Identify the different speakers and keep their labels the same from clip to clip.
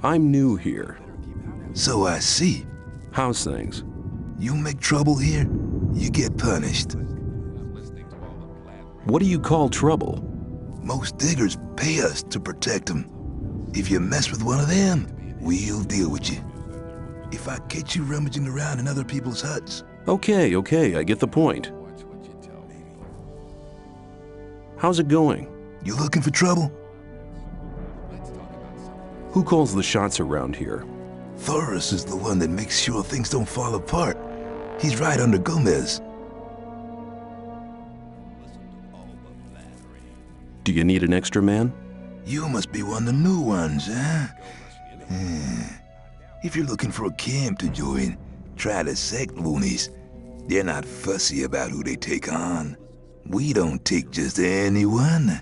Speaker 1: I'm new here.
Speaker 2: So I see.
Speaker 1: How's things?
Speaker 2: You make trouble here, you get punished.
Speaker 1: What do you call trouble?
Speaker 2: Most diggers pay us to protect them. If you mess with one of them, we'll deal with you. If I catch you rummaging around in other people's huts.
Speaker 1: Okay, I get the point. How's it going?
Speaker 2: You looking for trouble?
Speaker 1: Who calls the shots around here?
Speaker 2: Thoris is the one that makes sure things don't fall apart. He's right under Gomez.
Speaker 1: Do you need an extra man?
Speaker 2: You must be one of the new ones, huh? If you're looking for a camp to join, try the sect loonies. They're not fussy about who they take on. We don't take just anyone,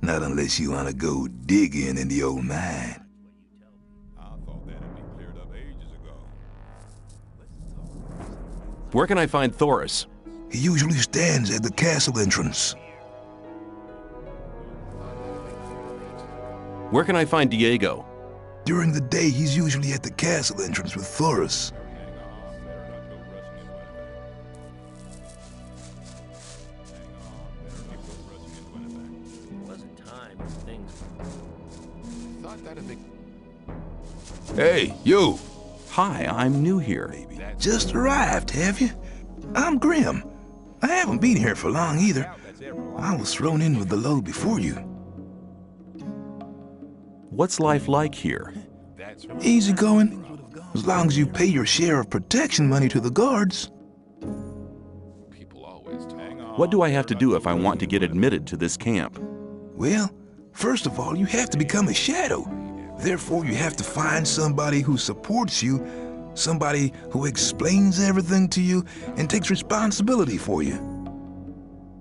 Speaker 2: not unless you want to go digging in the old mine.
Speaker 1: Where can I find Thoris?
Speaker 2: He usually stands at the castle entrance.
Speaker 1: Where can I find Diego?
Speaker 2: During the day, he's usually at the castle entrance with Thoris. Hey, you!
Speaker 1: Hi, I'm new here.
Speaker 2: Just arrived, have you? I'm Grim. I haven't been here for long either. I was thrown in with the load before you.
Speaker 1: What's life like here?
Speaker 2: Easy going, as long as you pay your share of protection money to the guards.
Speaker 1: What do I have to do if I want to get admitted to this camp?
Speaker 2: Well, first of all, you have to become a shadow. Therefore, you have to find somebody who supports you, somebody who explains everything to you and takes responsibility for you.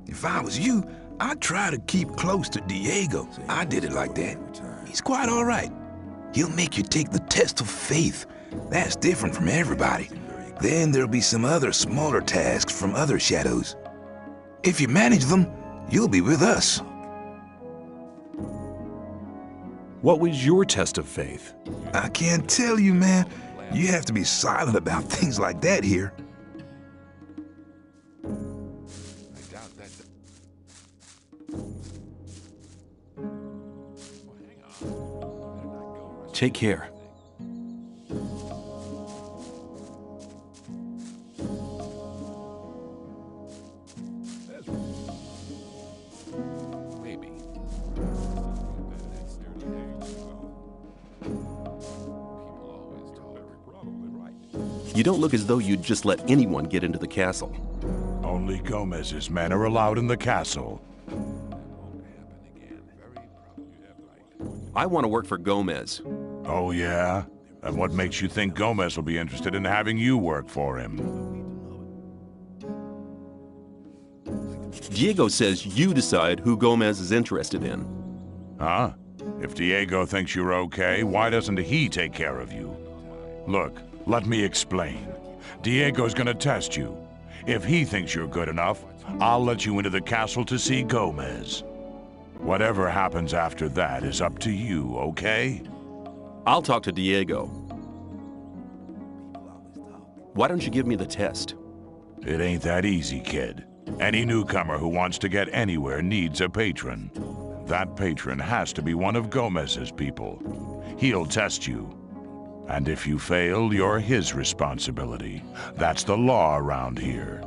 Speaker 2: If I was you, I'd try to keep close to Diego. I did it like that. He's quite all right. He'll make you take the test of faith. That's different from everybody. Then there'll be some other smaller tasks from other shadows. If you manage them, you'll be with us.
Speaker 1: What was your test of faith?
Speaker 2: I can't tell you, man. You have to be silent about things like that here.
Speaker 1: Take care. You don't look as though you'd just let anyone get into the castle.
Speaker 3: Only Gomez's men are allowed in the castle.
Speaker 1: I want to work for Gomez.
Speaker 3: Oh, yeah? And what makes you think Gomez will be interested in having you work for him?
Speaker 1: Diego says you decide who Gomez is interested in.
Speaker 3: Huh? If Diego thinks you're okay, why doesn't he take care of you? Look, let me explain. Diego's gonna test you. If he thinks you're good enough, I'll let you into the castle to see Gomez. Whatever happens after that is up to you, okay?
Speaker 1: I'll talk to Diego. Why don't you give me the test?
Speaker 3: It ain't that easy, kid. Any newcomer who wants to get anywhere needs a patron. That patron has to be one of Gomez's people. He'll test you. And if you fail, you're his responsibility. That's the law around here.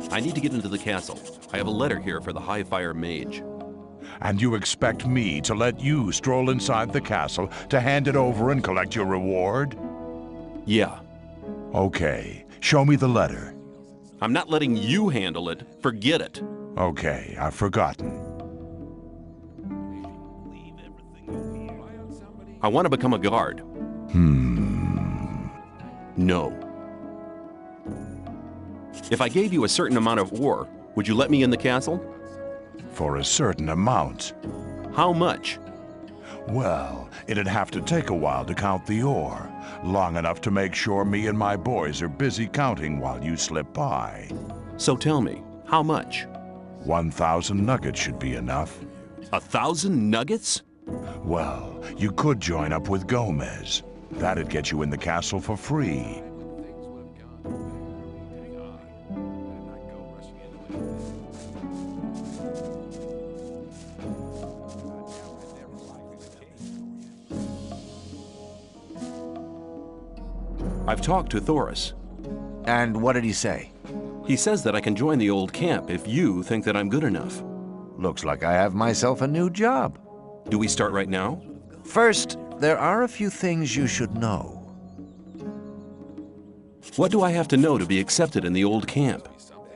Speaker 1: I need to get into the castle. I have a letter here for the High Fire Mage.
Speaker 3: And you expect me to let you stroll inside the castle to hand it over and collect your reward?
Speaker 1: Yeah.
Speaker 3: Okay, show me the letter.
Speaker 1: I'm not letting you handle it. Forget it.
Speaker 3: Okay, I've forgotten.
Speaker 1: I want to become a guard. No. If I gave you a certain amount of ore, would you let me in the castle?
Speaker 3: For a certain amount.
Speaker 1: How much?
Speaker 3: Well, it'd have to take a while to count the ore. Long enough to make sure me and my boys are busy counting while you slip by.
Speaker 1: So tell me, how much?
Speaker 3: 1,000 nuggets should be enough.
Speaker 1: 1,000 nuggets?
Speaker 3: Well, you could join up with Gomez. That'd get you in the castle for free.
Speaker 1: I've talked to Thoris.
Speaker 4: And what did he say?
Speaker 1: He says that I can join the old camp if you think that I'm good enough.
Speaker 4: Looks like I have myself a new job.
Speaker 1: Do we start right now?
Speaker 4: First, there are a few things you should know.
Speaker 1: What do I have to know to be accepted in the old camp?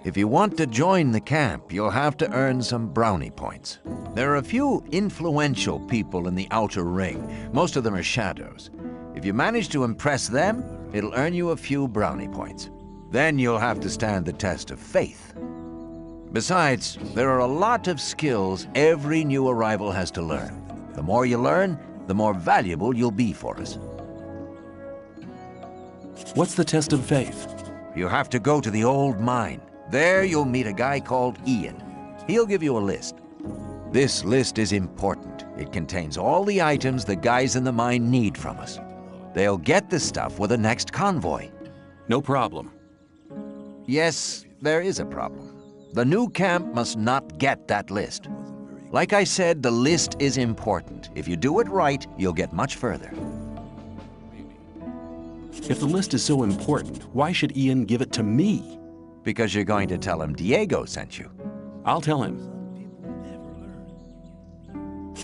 Speaker 4: If you want to join the camp, you'll have to earn some brownie points. There are a few influential people in the outer ring. Most of them are shadows. If you manage to impress them, it'll earn you a few brownie points. Then you'll have to stand the test of faith. Besides, there are a lot of skills every new arrival has to learn. The more you learn, the more valuable you'll be for us.
Speaker 1: What's the test of faith?
Speaker 4: You have to go to the old mine. There you'll meet a guy called Ian. He'll give you a list. This list is important. It contains all the items the guys in the mine need from us. They'll get the stuff with the next convoy.
Speaker 1: No problem.
Speaker 4: Yes, there is a problem. The new camp must not get that list. Like I said, the list is important. If you do it right, you'll get much further.
Speaker 1: If the list is so important, why should Ian give it to me?
Speaker 4: Because you're going to tell him Diego sent you.
Speaker 1: I'll tell him.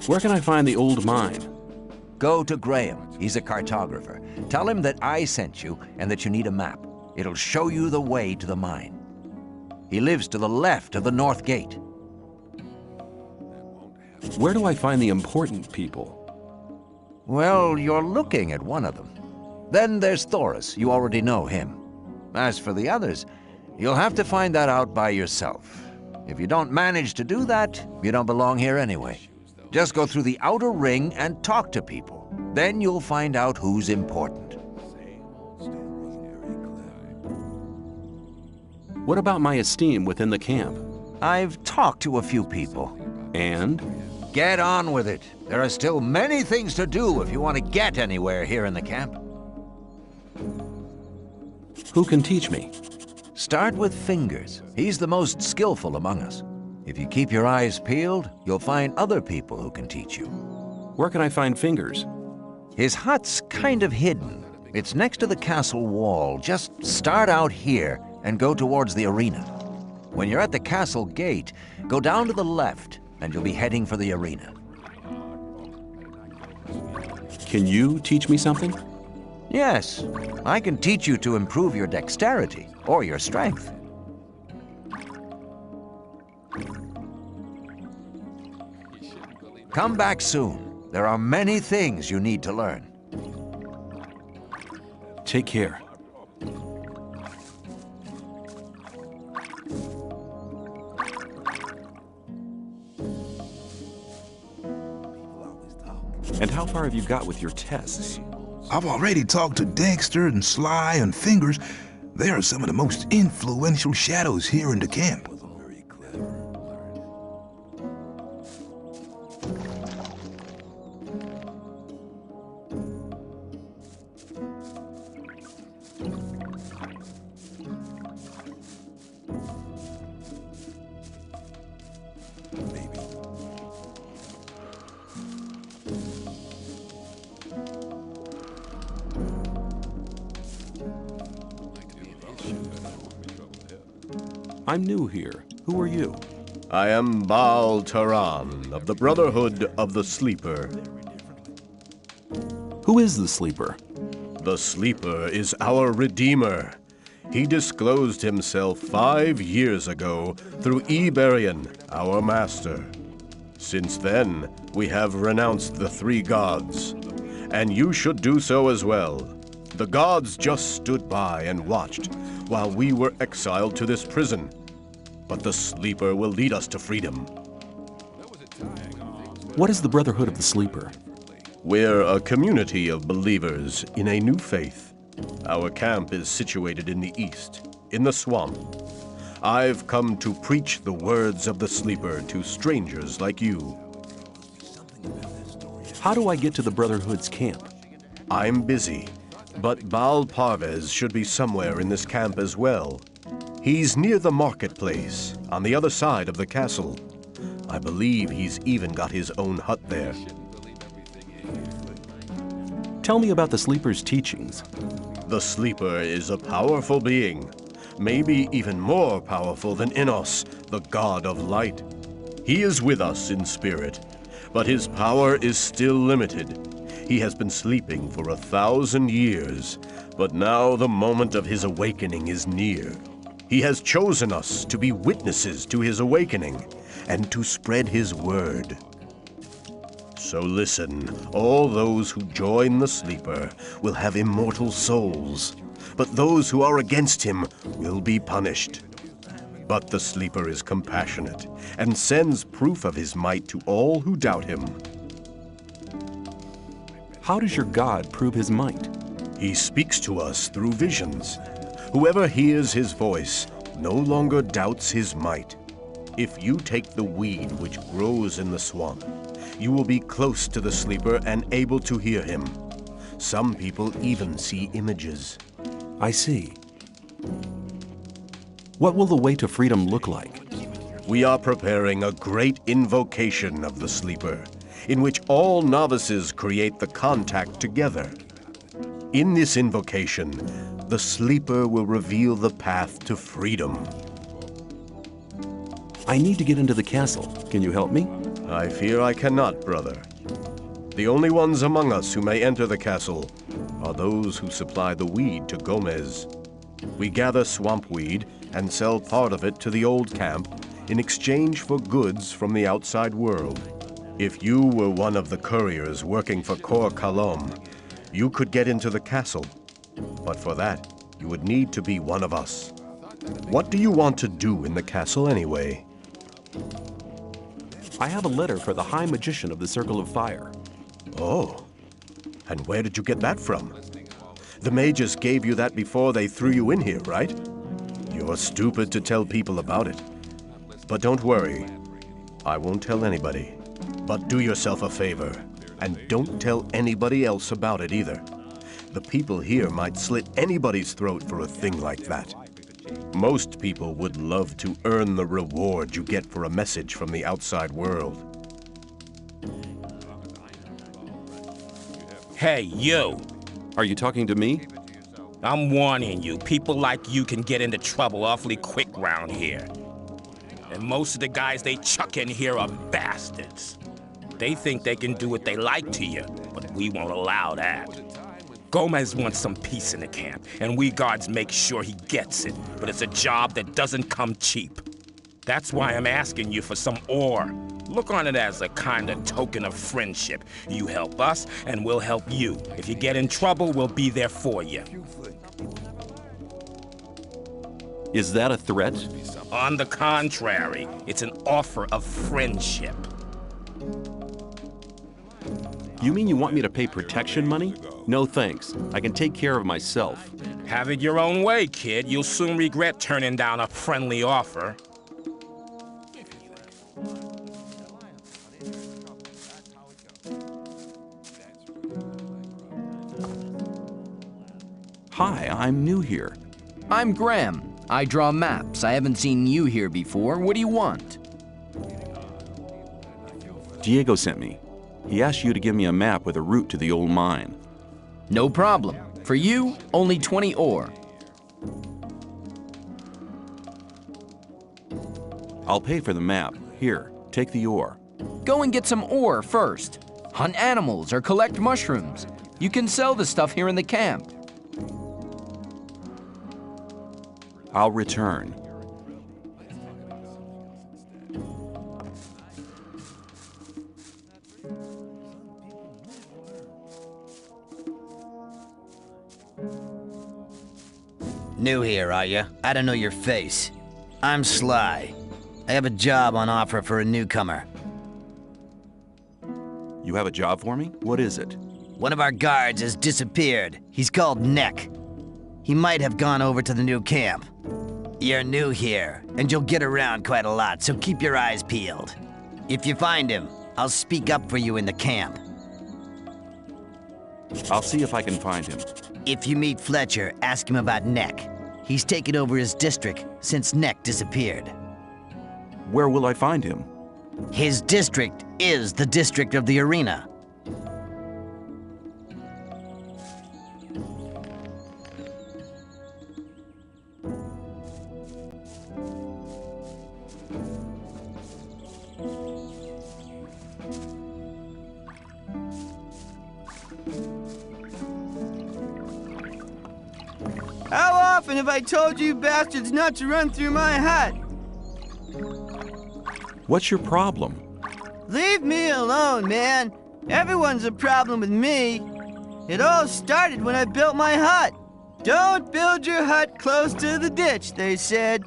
Speaker 1: Where can I find the old mine?
Speaker 4: Go to Graham. He's a cartographer. Tell him that I sent you and that you need a map. It'll show you the way to the mine. He lives to the left of the north gate.
Speaker 1: Where do I find the important people?
Speaker 4: Well, you're looking at one of them. Then there's Thoris. You already know him. As for the others, you'll have to find that out by yourself. If you don't manage to do that, you don't belong here anyway. Just go through the outer ring and talk to people. Then you'll find out who's important.
Speaker 1: What about my esteem within the camp?
Speaker 4: I've talked to a few people.
Speaker 1: And?
Speaker 4: Get on with it. There are still many things to do if you want to get anywhere here in the camp.
Speaker 1: Who can teach me?
Speaker 4: Start with Fingers. He's the most skillful among us. If you keep your eyes peeled, you'll find other people who can teach you.
Speaker 1: Where can I find Fingers?
Speaker 4: His hut's kind of hidden. It's next to the castle wall. Just start out here and go towards the arena. When you're at the castle gate, go down to the left and you'll be heading for the arena.
Speaker 1: Can you teach me something?
Speaker 4: Yes, I can teach you to improve your dexterity or your strength. Come back soon. There are many things you need to learn.
Speaker 1: Take care. And how far have you got with your tests?
Speaker 2: I've already talked to Dexter and Sly and Fingers. They are some of the most influential shadows here in the camp.
Speaker 1: I'm new here. Who are you?
Speaker 5: I am Baal Taran of the Brotherhood of the Sleeper.
Speaker 1: Who is the Sleeper?
Speaker 5: The Sleeper is our Redeemer. He disclosed himself 5 years ago through Iberian, our master. Since then, we have renounced the 3 gods, and you should do so as well. The gods just stood by and watched while we were exiled to this prison. But the Sleeper will lead us to freedom.
Speaker 1: What is the Brotherhood of the Sleeper?
Speaker 5: We're a community of believers in a new faith. Our camp is situated in the east, in the swamp. I've come to preach the words of the Sleeper to strangers like you.
Speaker 1: How do I get to the Brotherhood's camp?
Speaker 5: I'm busy, but Baal Parvez should be somewhere in this camp as well. He's near the marketplace, on the other side of the castle. I believe he's even got his own hut there.
Speaker 1: Tell me about the Sleeper's teachings.
Speaker 5: The Sleeper is a powerful being, maybe even more powerful than Innos, the god of light. He is with us in spirit, but his power is still limited. He has been sleeping for 1,000 years, but now the moment of his awakening is near. He has chosen us to be witnesses to his awakening and to spread his word. So listen, all those who join the Sleeper will have immortal souls, but those who are against him will be punished. But the Sleeper is compassionate and sends proof of his might to all who doubt him.
Speaker 1: How does your God prove his might?
Speaker 5: He speaks to us through visions. Whoever hears his voice no longer doubts his might. If you take the weed which grows in the swamp, you will be close to the Sleeper and able to hear him. Some people even see images.
Speaker 1: I see. What will the way to freedom look like?
Speaker 5: We are preparing a great invocation of the Sleeper, in which all novices create the contact together. In this invocation, the Sleeper will reveal the path to freedom.
Speaker 1: I need to get into the castle. Can you help me?
Speaker 5: I fear I cannot, brother. The only ones among us who may enter the castle are those who supply the weed to Gomez. We gather swamp weed and sell part of it to the old camp in exchange for goods from the outside world. If you were one of the couriers working for Kor Kalom, you could get into the castle. But for that, you would need to be one of us. What do you want to do in the castle anyway?
Speaker 1: I have a letter for the High Magician of the Circle of Fire.
Speaker 5: Oh, and where did you get that from? The mages gave you that before they threw you in here, right? You're stupid to tell people about it. But don't worry, I won't tell anybody. But do yourself a favor, and don't tell anybody else about it either. The people here might slit anybody's throat for a thing like that. Most people would love to earn the reward you get for a message from the outside world.
Speaker 6: Hey, you!
Speaker 1: Are you talking to me?
Speaker 6: I'm warning you, people like you can get into trouble awfully quick round here. And most of the guys they chuck in here are bastards. They think they can do what they like to you, but we won't allow that. Gomez wants some peace in the camp, and we guards make sure he gets it, but it's a job that doesn't come cheap. That's why I'm asking you for some ore. Look on it as a kind of token of friendship. You help us, and we'll help you. If you get in trouble, we'll be there for you.
Speaker 1: Is that a threat?
Speaker 6: On the contrary, it's an offer of friendship.
Speaker 1: You mean you want me to pay protection money? No thanks. I can take care of myself.
Speaker 6: Have it your own way, kid. You'll soon regret turning down a friendly offer.
Speaker 1: Hi, I'm new here.
Speaker 7: I'm Graham. I draw maps. I haven't seen you here before. What do you want?
Speaker 1: Diego sent me. He asked you to give me a map with a route to the old mine.
Speaker 7: No problem. For you, only 20 ore.
Speaker 1: I'll pay for the map. Here, take the ore.
Speaker 7: Go and get some ore first. Hunt animals or collect mushrooms. You can sell the stuff here in the camp.
Speaker 1: I'll return.
Speaker 8: New here, are you? I don't know your face. I'm Sly. I have a job on offer for a newcomer.
Speaker 1: You have a job for me? What is it?
Speaker 8: One of our guards has disappeared. He's called Neck. He might have gone over to the new camp. You're new here, and you'll get around quite a lot, so keep your eyes peeled. If you find him, I'll speak up for you in the camp.
Speaker 1: I'll see if I can find him.
Speaker 8: If you meet Fletcher, ask him about Neck. He's taken over his district since Neck disappeared.
Speaker 1: Where will I find him?
Speaker 8: His district is the district of the arena.
Speaker 9: How often have I told you bastards not to run through my hut?
Speaker 1: What's your problem?
Speaker 9: Leave me alone, man. Everyone's a problem with me. It all started when I built my hut. Don't build your hut close to the ditch, they said.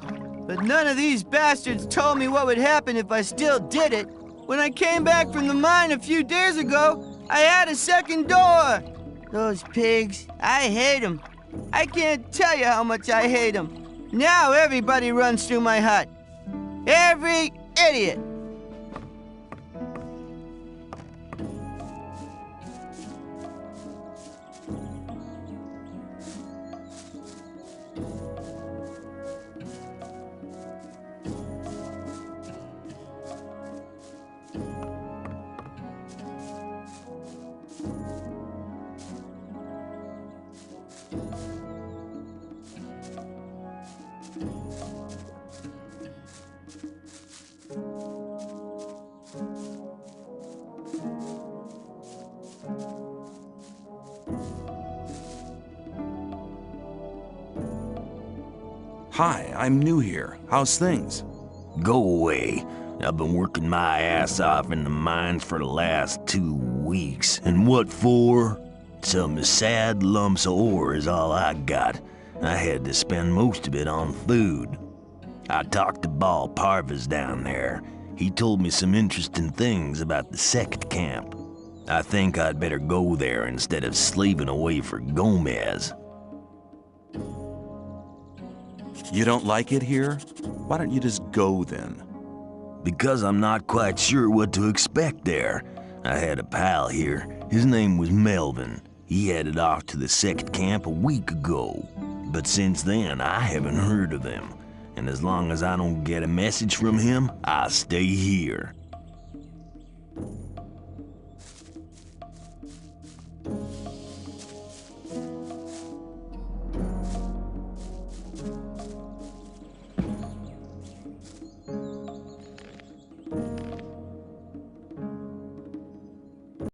Speaker 9: But none of these bastards told me what would happen if I still did it. When I came back from the mine a few days ago, I had a second door. Those pigs, I hate them. I can't tell you how much I hate them. Now everybody runs through my hut. Every idiot.
Speaker 1: Hi, I'm new here. How's things?
Speaker 10: Go away. I've been working my ass off in the mines for the last 2 weeks. And what for? Some sad lumps of ore is all I got. I had to spend most of it on food. I talked to Ball Parvis down there. He told me some interesting things about the second camp. I think I'd better go there instead of slaving away for Gomez.
Speaker 1: You don't like it here? Why don't you just go then?
Speaker 10: Because I'm not quite sure what to expect there. I had a pal here. His name was Melvin. He headed off to the second camp a week ago. But since then, I haven't heard of him. And as long as I don't get a message from him, I'll stay here.